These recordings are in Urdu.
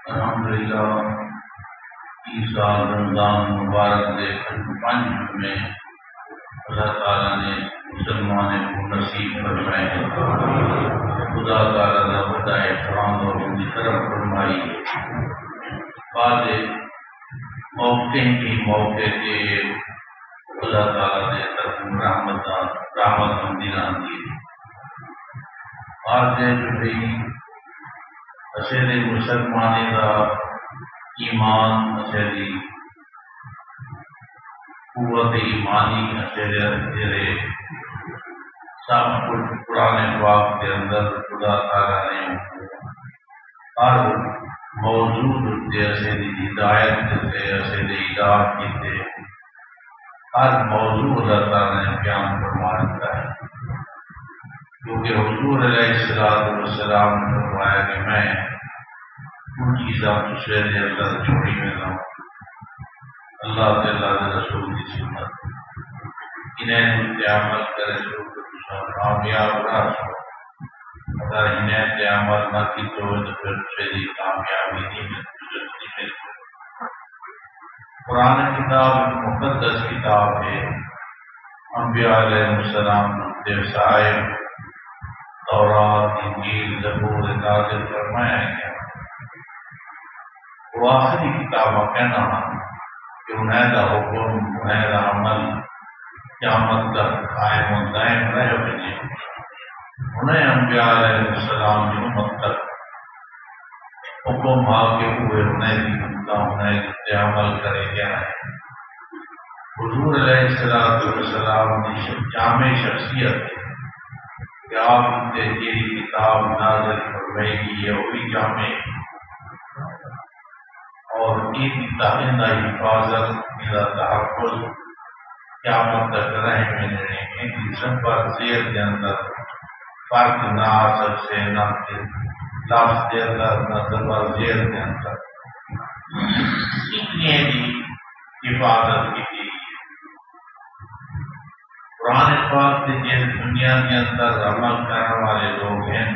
الحمدللہ اس سال رمضان مبارک کے 5 میں اللہ تعالیٰ نے مسلمان کو نصیب فرمائے ہیں۔ خدا تعالیٰ نے بڑا احترام اور ان کی طرف فرمائی ہے۔ بعد موقع کے اللہ تعالیٰ نے طرف رحمت مندیران دی۔ آج جو بھی اصل مسلمانی کا ایمان اصل قوت ایمانی اصل سب کچھ قرآن پاک کے اندر خدا تعالیٰ نے ہر موجود اصل ہدایت سے اصل ایجاد کیتے ہر موضوع اللہ تعالیٰ نے بیان فرما دیتا ہے، کیونکہ حضور علیہ السلام نے فرمایا کہ میں ان چیزوں کو شہر اللہ چھوڑی میں ہوں اللہ تعالیٰ رسول کی سنت انہیں تے عمل کرے تو کامیاب رہ سو، اگر انہیں تے عمل نہ کی تو پھر تیری کامیابی نہیں ملتی۔ قرآن کتاب مقدس کتاب ہے، انبیاء علیہ السلام کے صاحب تورات انجیل زبور نازل فرمایا گیا۔ وہ آخری کتاب کہنا کہ انہیں دا حکم انہیں دا عمل قیامت تک قائم و دائم رہ بنے، انہیں انبیاء علیہ السلام کی امت تک حکم آ کے ہوئے انہیں بھی انہیں عمل کرے گیا ہے۔ حضور علیہ السلام کی جامع شخصیت ہے کہ آپ نے یہ کتاب نازل فرمائے گی یہ وہی جامع اور ان کا حفاظت میرا تحفظ قیامت تک رہ ملنے ان کی سب پر زیر کے اندر فرق نہ آ سکتے، نہ لفظ کے اندر نہ زبر زیر کے اندر اتنی حفاظت کی گئی۔ قرآن پاک کے جن دنیا کے اندر عمل کرنے والے لوگ ہیں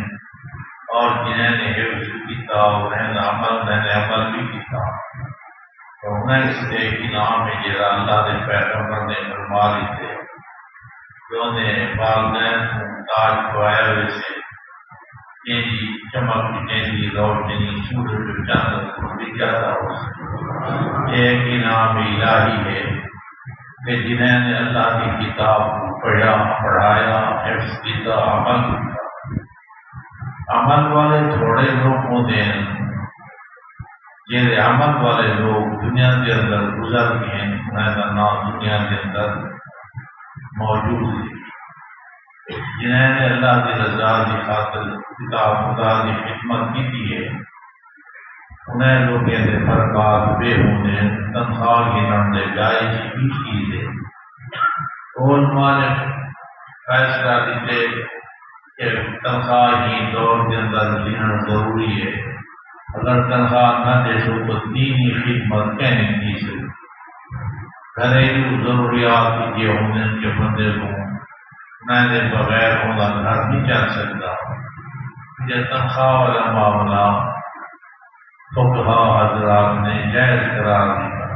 اور جنہیں نے حفظ کیا اور عمل بھی کیا تو انہیں اس کے انعام ہے جہاں اللہ نے پیغمبر نے فرما دیتے جو نے والدین تاج پوایا ہوئے سے یہ چمک کی روشنی سورج چاند کو بھی زیادہ ہو سکے۔ ایک انعام الہی ہے کہ جنہیں نے اللہ کی کتاب کو پڑھایا حفظ کیا عمل کیا۔ عمل والے تھوڑے لوگ ہوتے ہیں، یہ عمل والے لوگ دنیا کے اندر گزر گئے ہیں، انہیں کا نام دنیا کے اندر موجود ہے۔ جنہیں نے اللہ کی رضا کی خاطر کتاب خدا کی خدمت کی ہے انہیں لوگ کے برکات بے ہونے تنخواہ کی نمنے جائز کی چیز ہے۔ علماء نے فیصلہ دیتے کہ تنخواہ ہی دور کے اندر جینا ضروری ہے، اگر تنخواہ نہ دے سو تو دینی خدمت کہنے کی سے گھریلو ضروریات یہ ہونے کے بندے کو میں نے بغیر ہونا گھر نہیں چل سکتا۔ یہ تنخواہ والا معاملہ فقہا حضرات نے جائز قرار دیا،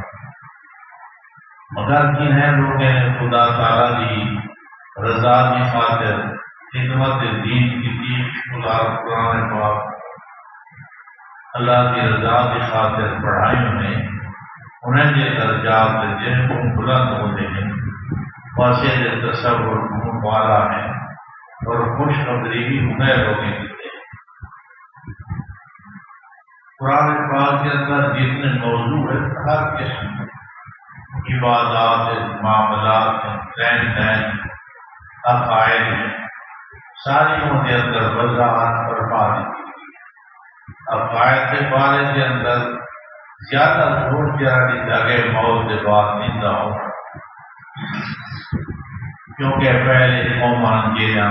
مگر جنہیں لوگوں نے خدا تعالیٰ کی رضا کی خاطر خدمت دین کی تھی، خدا قرآن پاک اللہ کی رضا کی خاطر پڑھائی انہیں یہ درجات جن کو بلند ہوتے ہیں ویسے تصور والا ہے اور خوشخبری بھی انہیں لوگیں دیتے ہیں۔ قرآن پاک کے اندر جتنے موضوع ہے ہر قسم عبادات معاملات لین دین عقائد ساریوں کے اندر وضاحت فرما دیتی ہے۔ عقائد کے بارے کے اندر زیادہ زور جانے لگے موت کے بعد نہیں ہو، کیونکہ پہلے قومان جینا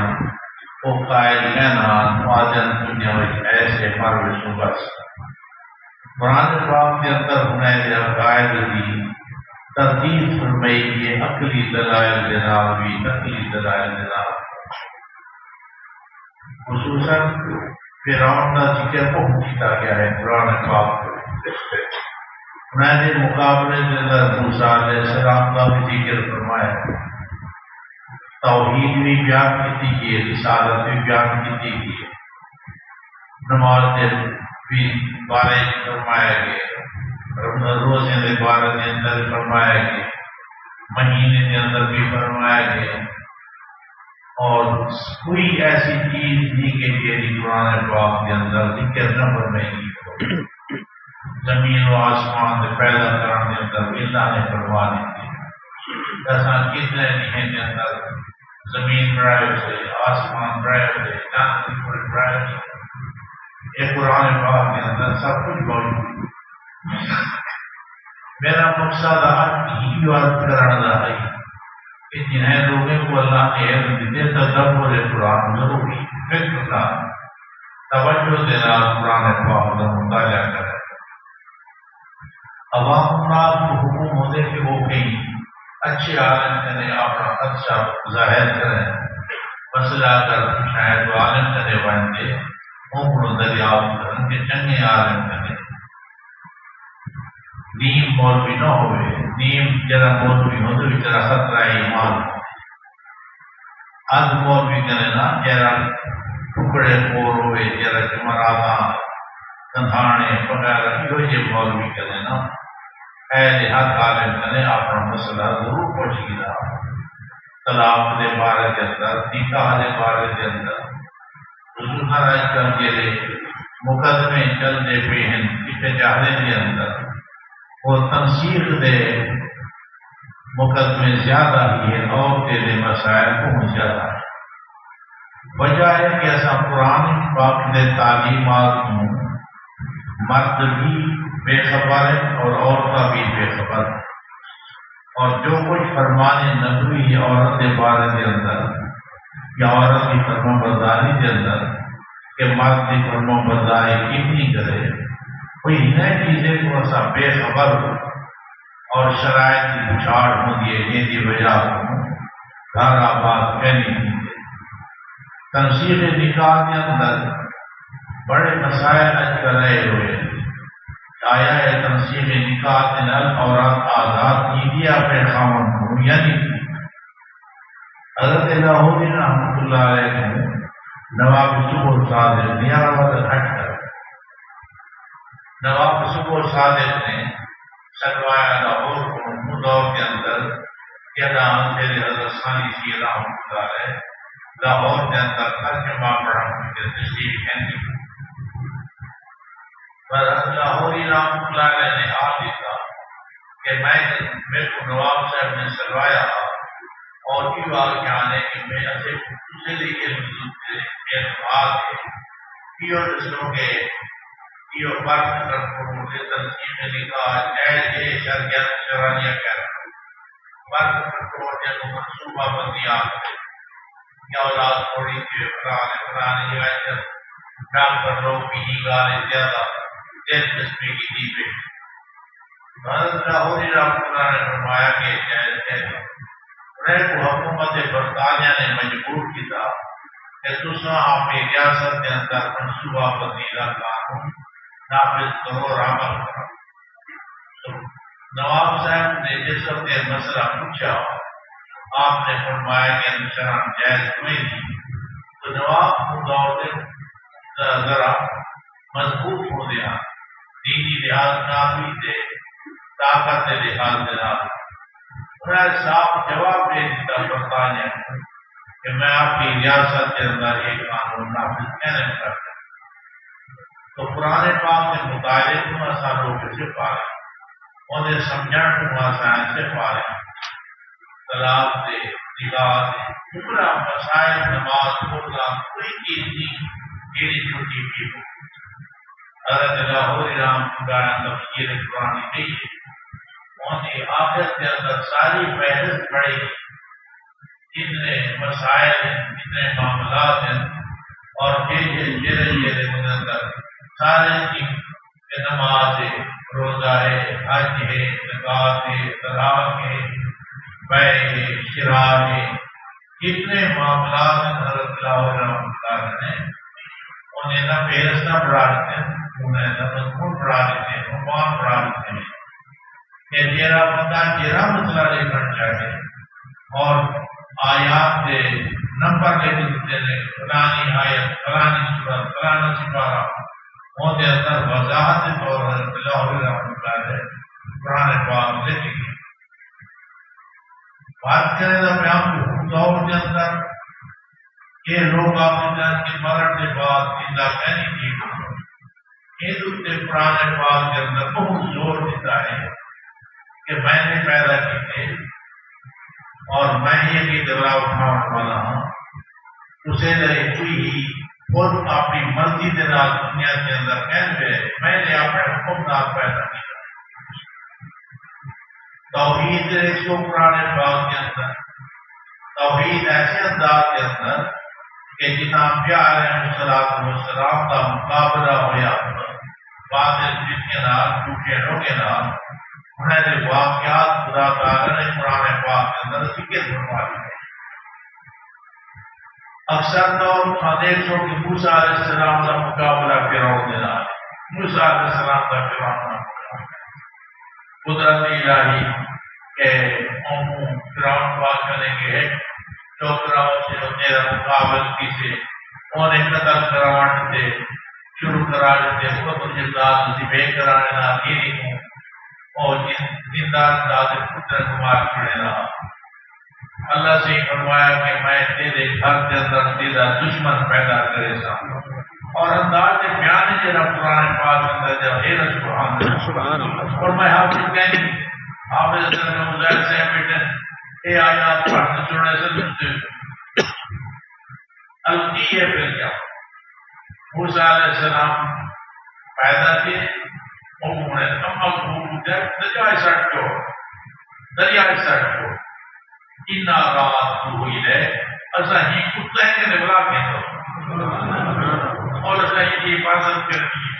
وہ قائد کہنا معجن دنیا میں ایسے پروشوں بس قرآن پاک کے اندر ہونے عقائد کی ترتیب فرمائی یہ عقلی دلائل جناب بھی عقلی دلائل جناب خصوصاً فرعون کا ذکر بہت کیا گیا ہے قرآن پاک میں. انہوں نے مقابلے کے اندر موسیٰ علیہ السلام کا بھی ذکر فرمایا ہے. توحید بھی بیان کی تھی، رسالت بھی بیان کی تھی، نماز کے بھی بارے فرمایا گیا، روزے کے بارے کے اندر فرمایا گیا، مہینے کے اندر بھی فرمایا گیا. اور کوئی ایسی چیز نہیں کہ تیری قرآن پاک کے اندر ذکر نہ فرمائی. زمین و آسمان سے پیدا کرنے کے اندر بھی اللہ نے فرما دی. ایسا کتنے نہیں کے اندر زمین ڈرائیو سے، آسمان ڈرائیو سے، چاند ڈرائیو سے، یہ قرآن پاک کے اندر سب کچھ موجود ہے. میرا مقصد آج ہی بات کرنا ہے کہ جنہیں لوگوں کو اللہ نے علم دیتے تدبر قرآن ضروری فکر کا توجہ دینا قرآن پاک کا مطالعہ کرے. عوام الناس کو حکم ہوتے کہ وہ کہیں اچھے عالم کریں، اپنا اچھا ظاہر کریں، مسئلہ کر شاید وہ عالم کرے بن کے کو دریافت کریں کہ چنگے عالم کریں. نیم مولوی نہ ہوئے، نیم جرا مولوی ہو تو جرا خطرہ ایمان اد مولوی کرے نا جرا ٹکڑے پور ہوئے، جرا جمراتا کندھانے وغیرہ یہ مولوی کرے نا. اہل حق عالم کرے اپنا مسئلہ ضرور پہنچی گا. طلاق کے بارے کے اندر، نکاح کے بارے کے اندر حضور آج کل کے مقدمے چلتے پہ ہیں اتجاہے کے اندر، وہ تنسیق دے مقدمے زیادہ ہی ہے اور تیرے مسائل بہت زیادہ ہے. وجہ ہے کہ ایسا قرآن پاک کے تعلیمات ہوں مرد بھی بے خبر ہے اور عورتیں بھی بے خبر ہے. اور جو کچھ فرمان نبوی ہے عورت کے بارے کے اندر یا عورت کی فرما برداری کے اندر کہ مرد کی فرما برداری کتنی کرے، کوئی نئی چیزیں کو ایسا بے خبر ہو اور شرائط کی بچھاڑ ہوتی ہے جن کی وجہ گھر آباد کہنی چیزیں. تنسیق نکاح کے اندر بڑے مسائل اج کر رہے ہوئے. آیا ہے تنسیق نکاح کے نل عورت آزاد کی دیا اپنے خامن کو یا نہیں. حضرت لاہوری رحمۃ اللہ علیہ نے نواب صبح صادق نیاز ہٹ کر نواب صبح صادق نے سلوایا لاہور کو دور کے اندر کیا نام تیرے حضرت ثانی سی رحمۃ اللہ علیہ لاہور کے اندر ترجمہ پڑھا کے تشریف کہنی. پر لاہوری رحمۃ اللہ علیہ نے آپ دیکھا کہ میرے کو نواب صاحب نے سلوایا اور یہ واقعہ آنے کہ میں ایسے دوسرے لیے اعتماد ہے یہ رسلوں کے یہ فرق کر مجھے تنظیم میں لکھا جائز یہ شرکیات شرانیہ کہہ رہا فرق کر جب منصوبہ بندیاں یا اولاد تھوڑی سی پرانے روایت ڈاکٹر لوگ بھی ہی گالے زیادہ دلچسپی کی دی پہ حضرت لاہوری رحمۃ اللہ نے فرمایا کہ جائز ہے. انہیں کو حکومت برطانیہ نے مجبور کیا کہ دوسرا اپنی ریاست کے اندر منصوبہ بندی کا قانون نافذ کرو اور عمل کرو. تو نواب صاحب نے جس وقت یہ مسئلہ پوچھا آپ نے فرمایا کہ انشان جائز کوئی نہیں. تو نواب کو دور ذرا مضبوط ہو گیا، دینی لحاظ کافی تھے، طاقت کے لحاظ دینا. انہیں صاف جواب دے دیتا برطانیہ کہ میں آپ کی ریاست کے اندر ایک قانون نافذ کہنے کرتا. تو قرآن پاک کے مطالعے کو آسان لوگ سے پا رہے انہیں سمجھانے کو آسان سے پا رہے طلاق دے نگاہ دے پورا مسائل نماز پروگرام کوئی چیز نہیں میری چھوٹی بھی ہو. حضرت لاہوری رحمۃ اللہ نے تفسیر قرآن نہیں ہے انہیں آخر کے اندر ساری فہرست پڑی جتنے مسائل ہیں جتنے معاملات ہیں اور اندر سارے کی نماز ہے، روزہ ہے، حج ہے، زکوٰۃ ہے، طلاق ہے، بیع ہے، شراء ہے، کتنے معاملات ہیں حضرت لاہوری رحمۃ اللہ نے انہیں نہ فہرستہ پڑھا دیتے ہیں، انہیں نہ مضمون پڑھا دیتے ہیں، عنوان پڑھا دیتے ہیں کہ جیرا بندہ جیرا مسئلہ لکھنا چاہے اور آیات کے نمبر لکھ دیتے ہیں، فلانی آیت فلانی صورت فلانا سپارہ ہوتے اندر وضاحت طور پر لاہور رحمۃ اللہ ہے قرآن پاک لکھ گئی۔ بات کریں تو میں آپ کو دور کے اندر یہ لوگ آپ کے مرن کے بعد زندہ کہنے کی ہندو کے قرآن پاک کے اندر بہت زور دیتا ہے کہ میں نے پیدا کی تھے اور میں یہ بھی دبلا اٹھانے والا ہوں، اسے کوئی خود اپنی مرضی کے نال دنیا کے اندر کہتے میں نے اپنے حکم نال پیدا کیا۔ توحید ایسو قرآن پاک کے اندر توحید ایسے انداز کے اندر کہ جتنا انبیاء علیہ السلام کا مقابلہ ہوا باطل جن کے نال جھوٹے لوگوں نال انہیں واقعات خدا تعالی نے قرآن پاک کے اندر ذکر فرما دیے۔ اکثر طور پر دیکھو کہ موسیٰ علیہ السلام کا مقابلہ فرعون کے نال، موسیٰ علیہ السلام کا فرعون کا قدرت الہی کہ فرعون بات کریں گے جو فرعون سے تیرا مقابل کی سے انہیں قتل کروانے سے شروع کرا دیتے خود جلدات ذبح کرانے نہ گیری ہوں اور زندہ داد پتر کمار چھڑے رہا۔ اللہ سے فرمایا کہ میں تیرے گھر کے اندر تیرا دشمن پیدا کرے سا، اور انداز بیان جرا قرآن پاک کے اندر جب ہے سبحان اللہ اور میں حافظ کہیں حافظ مزید سے بیٹے اے آیات پڑھنے چھوڑنے سے مجھتے الگی ہے پھر کیا موسیٰ علیہ السلام پیدا کیے انہوں نے دریائے سٹ کو اتنا رات ہوئی ہے ایسا ہی کتا ہے کہ نبلا کے اور ایسا ہی حفاظت کرنی ہے۔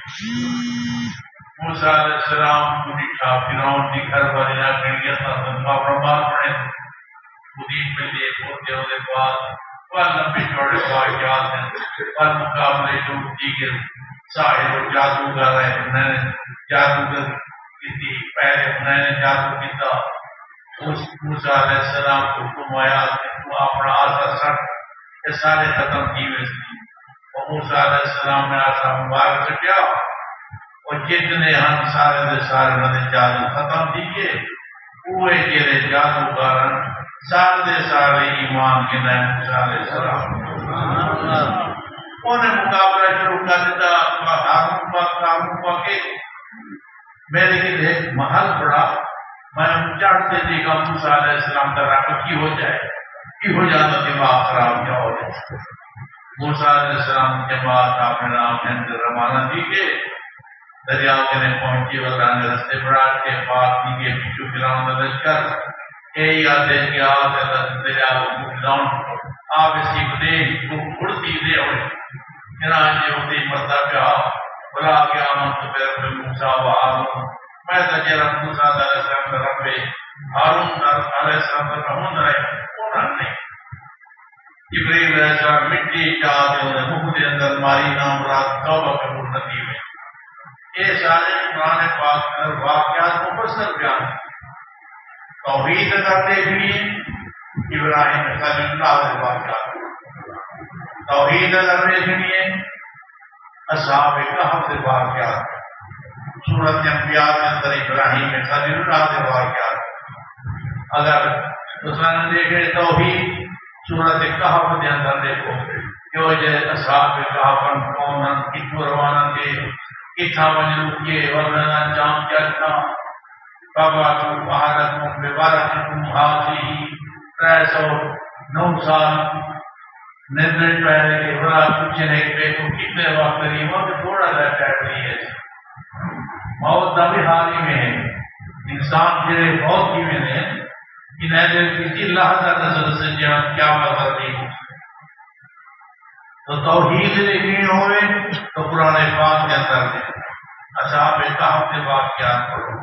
موسیٰ علیہ السلام کو دیکھا فرعون کی گھر والی نہ کریے تھا سنبھا برباد پڑے خودی میں لے ہوتے ہوتے بعد بل لمبے چوڑے واقعات ہیں بل مقابلے جو دیگر ساحر و جادوگر ہے انہوں نے جادوگر کی پہلے انہوں نے جادو کیتا اس موسیٰ علیہ السلام کو حکم آیا کہ تو اپنا آسا سٹ یہ سارے ختم کی ہوئے تھی اور موسیٰ علیہ السلام نے آسا مبارک سے کیا اور جتنے ہم سارے دے سارے انہیں جادو ختم دیئے وہ جیرے جادوگرن سارے دے سارے ایمان کے نئے موسیٰ علیہ السلام انہیں مقابلہ شروع کر دیتا ہارون پاک کے میرے کے لیے ایک محل پڑا میں چڑھتے دیکھا موسیٰ علیہ السلام کا راکت کی ہو جائے کی ہو جاتا دماغ خراب کیا ہو جائے موسیٰ علیہ السلام کے بعد آپ نے نام ہند روانہ دی کے دریاؤ کے نے پہنچی اللہ نے رستے بڑھاٹ کے بعد کی کے پیچھو گراؤں میں لشکر اے یادیں کہ آتے دریاؤ کو گراؤں آپ اسی بدیش کو اڑتی دے ہوئے چنانچہ ہوتی مرتا پیا بلا کے آمن تو پھر موسیٰ و ہارون میں تجھے رب موسیٰ علیہ السلام کا رب ہارون علیہ السلام کا رہون رہے انہوں نے جبریل علیہ السلام مٹی چاہتے انہیں مخ دے اندر ماری نام رات توبہ قبول نبی میں یہ سارے قرآن پاک کر واقعات مفصل بیان توحید اگر دیکھنی ابراہیم خلیل اللہ کے واقعات توحید اگر دیکھنی ہے اصحاب کہف کے واقعات سورت انبیاء کے اندر ابراہیم خلیل اللہ کے واقعات اگر دوسرا دیکھے توحید سورت کہف کے اندر دیکھو کہ وہ جیسے اصحاب کہف کون کتوں روانہ تھے کتنا وجود کے ورنہ انجام کیا تھا بابا کو بہارت کو ببارت کو حاضی 309 سال نندر پہلے کے بڑا پوچھنے پہ تو کتنے وقت قریبا میں تھوڑا سا ٹائم نہیں ہے موت کا بھی حالی میں ہے انسان جڑے بہت کی میں نے انہیں کسی لحظہ نظر سے جہاں کیا مطلب نہیں تو توحید دیکھنی ہوئے تو قرآن پاک کے اندر اصحاب کہف کے واقعات پڑھو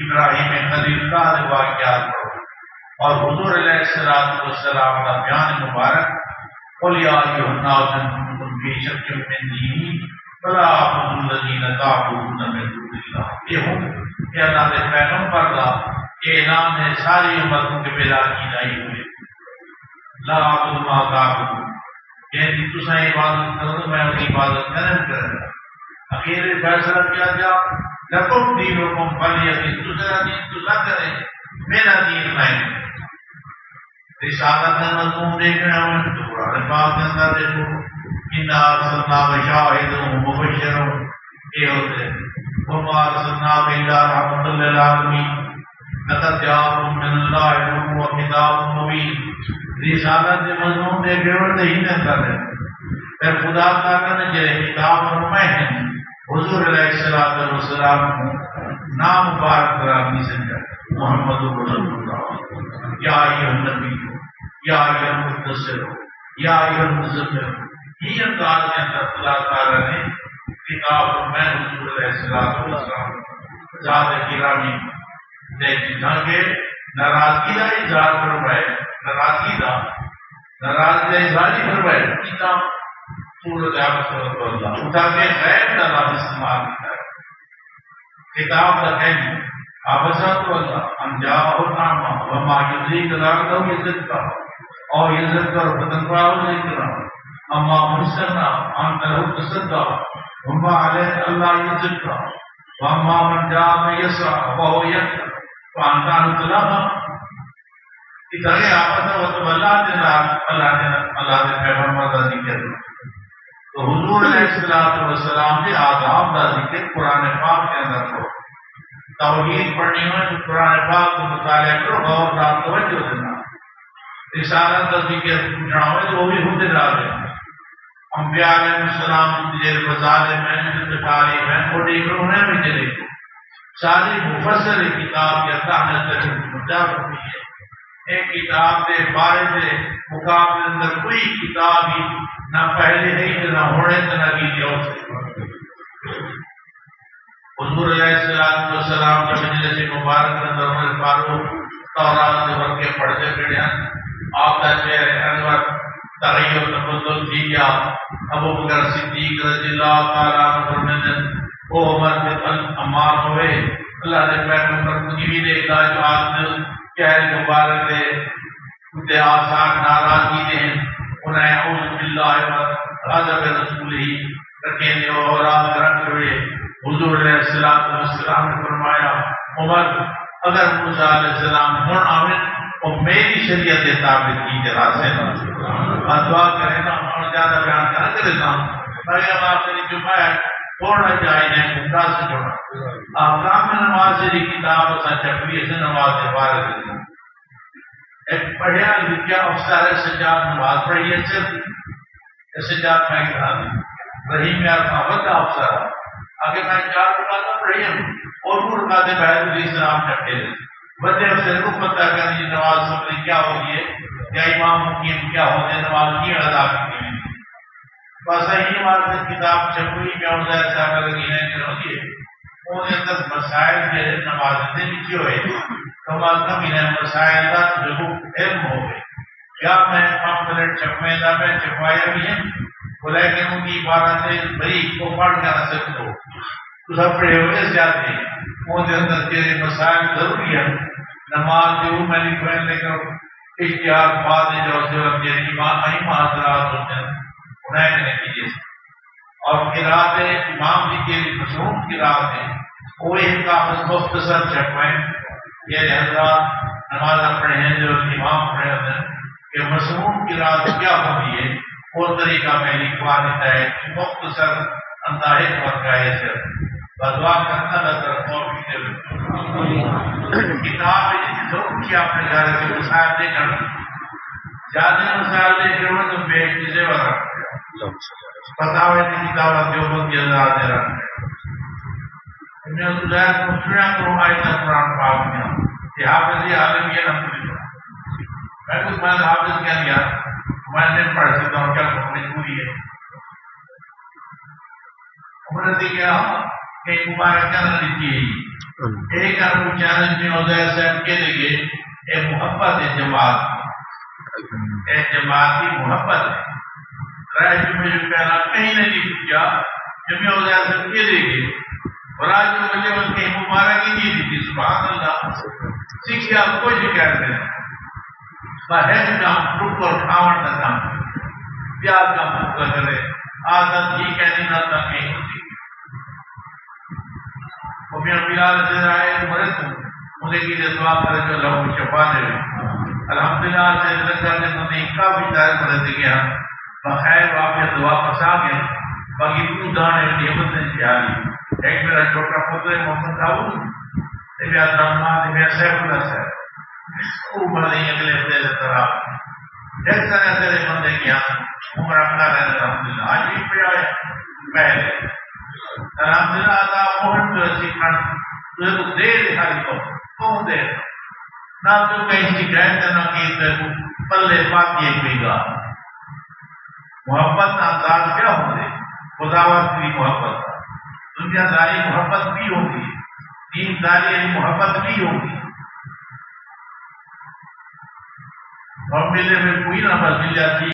ابراہیم خلیل اللہ کے واقعات پڑھو اور حضور علیہ السلام کا بیان مبارک قل یا ایھا الناس ان کنتم بے شک من دینی فلا عبد الذین تعبدون من دون اللہ. یہ ہوں کہ اللہ کے پیغمبر کا اعلان ہے ساری امتوں کے پیدا کی جائی ہوئی. لا عبد ما تعبدون یعنی تساں عبادت کرو میں اپنی عبادت کروں. اخیر فیصلہ کیا گیا لکم دینکم ولی دین. دوسرا دین تو نہ کرے میرا دین میں. رسالت میں مضمون دیکھ رہے ہوں تو قرآن پاک کے اندر دیکھو انا ارسلناک شاہدا ومبشرا یہ ہوتے ہیں وما ارسلناک الا رحمۃ للعالمین لقد جاءکم من اللہ نور وکتاب مبین. رسالت کے مضمون دیکھ رہے ہو تو ہی نہ کر رہے پھر خدا تعالیٰ نے جو کتاب فرمائے ہیں حضور علیہ السلام نام مبارک کرانی سے محمد رسول اللہ یا ایھا النبی یا ایھا المدثر یا ایھا المزمل. یہ انداز کے اندر خدا تعالیٰ نے کتاب فرمائے حضور علیہ السلام ذات گرامی دیکھ کہ ناراضگی کا اظہار فرمائے ناراضگی کا اظہار ہی فرمائے کتاب سورت عبس اللہ اٹھا کے غیب کا لفظ استعمال کیا ہے. کتاب کا کہیں عبسۃ اللہ انجاء النعمہ وما یدریک لعلہ یزکا اور یزکا فتنفعہ ذکرا اما مرسلنا انت لہ تصدی وما علیہ اللہ یزکا واما من جاء یسعی وهو یسعی فانت عنہ تلہا. اس طرح عبسۃ اللہ نے پیغمبر کا ذکر تو حضور علیہ السلام کے آداب کا ذکر قرآن پاک کے اندر کرو. توحید پڑھنی ہو تو قرآن پاک کو مطالعہ کرو غور رات توجہ دینا. رسالت کا ذکر پوچھنا ہو تو وہ بھی خود ڈالے. انبیاء علیہ السلام تجھے فضائل میں تعریف ہے وہ دیکھ رہے انہیں بھی چلے ساری مفصل کتاب یا تحت مجاب ہوئی ہے. ایک کتاب کے بارے سے مقابلے اندر کوئی کتاب ہی نہ پہلے نہیں نہ ہونے نہ کی حضور علیہ السلام کے مجلس مبارک اندر عمر فاروق تورات کے ورقے پڑھتے پڑھے آپ کا چہرے انور تغیر تبدل تھی گیا. ابو بکر صدیق رضی اللہ تعالیٰ عنہ فرماتے وہ عمر کے قلب امار ہوئے اللہ نے پیغمبر کو بھی دیکھا جو آدمی چہرے مبارک دے خود آسان ناراضگی دیں انہیں اعوذ باللہ غضب رسول ہی رکھیں اور آپ رکھ ہوئے. حضور علیہ السلام نے فرمایا عمر اگر موسیٰ علیہ السلام ہون آمن اور میری شریعت ثابت کی جرا سے دعا کرے نا اور زیادہ بیان کرنا کرے نا مریم آپ نے جمعہ چھوڑنا چاہیے ممتا سے چھوڑا احکام نماز سے کتاب اسا چکوی سے نماز کے بارے میں ایک پڑھیا لکھیا افسر سجاد نماز پڑھی ہے صرف سجاد میں کہا رحیم یار محبت کا افسر آگے میں 4 رکعتیں پڑھی ہیں اور وہ رکعتیں بہت علیہ السلام چکے بندے اسے رخ پتہ کرنی نماز سمجھ کیا ہوگی ہے یا امام مقیم کیا ہوتے نماز کی ادا کی ہوئی بس یہی ہمارے کتاب چکوئی میں اور صاحب لگی ہے کہ ہوگی ان اندر مسائل کے نماز سے لکھی ہوئے تو مطلب انہیں مسائل کا جو علم ہو گئے یا میں پمفلٹ چکویں دا میں چکوایا بھی ہیں لیکن ان کی عبارتیں بڑی کو پڑھ کر نہ سکتے ہو تو سب پڑھے ہوئے جاتے ہیں ان کے اندر تیرے مسائل ضروری ہے نماز جو میں نے کوئی لیکن اشتہار بعد جو تیرے امام حضرات ہوتے ہیں انہیں نہیں کیجیے اور قرات امام جی کے مشہور قرات ہیں وہ ان کا مختصر چکوائیں یہ حضرات نماز پڑھے ہیں جو امام پڑھے ہوتے ہیں کہ مشہور قرات کیا ہوتی ہے وہ طریقہ میں لکھوا دیتا ہے مختصر انداز اور گائے سے بدوا کرنا نظر اور کتاب ضرور کیا اپنے گھر کے مسائل دے کر زیادہ مسائل دے کر تو بے چیزیں والا پتا ہوئے کہ کتاب جو بہت اللہ دے رہا ہے مسئلہ کروں آئی تھا قرآن پاک میں کہ حافظ عالم یہ نہ میں کچھ میں حافظ کیا گیا میں نہیں پڑھ سکتا ہوں کیا مجبوری ہے عمر نے کیا کہ مبارک چینل لکھی ایک آپ چینل میں عزیر صاحب کے لئے ایک محبت ہے جماعت ایک جماعت کی محبت ہے رائے میں پہلا کہیں نہیں پوچھا جمعہ وزار سے کے دے گئے اور آج جو بچے ان کے مبارک ہی نہیں دی سبحان اللہ سیکھے آپ کوئی شکایت نہیں باہر کام ٹوٹ اور کھاون کا کام پیار کا مطلب کرے عادت یہ کہنے نہ تھا کہیں ہوتی وہ میرا بلال سے آئے مرد مجھے کی دعا کرے جو لہو شفا دے الحمدللہ سے لگا نے نے کافی سارے مرد گیا بخیر واپس دعا پسا گیا باقی تو دانے نعمت نے چاہی ایک میرا چھوٹا پتر محمد داؤد نے بھی رحمان نے بھی سیف اللہ سے وہ بڑے اگلے ہفتے سے طرح جس طرح سے بندے کیا عمر اپنا رہنا الحمدللہ آج بھی پڑا ہے پہلے الحمدللہ آتا موہن جو سیکھن تو دے دکھائی کو کون دے نہ تو کہیں شکایت نہ کی پلے پاتی ایک بھی گا محبت کا انداز کیا ہوگی خداوند کی محبت دنیا داری محبت بھی ہوگی دین داری محبت بھی ہوگی اور میلے میں کوئی نہ مل جاتی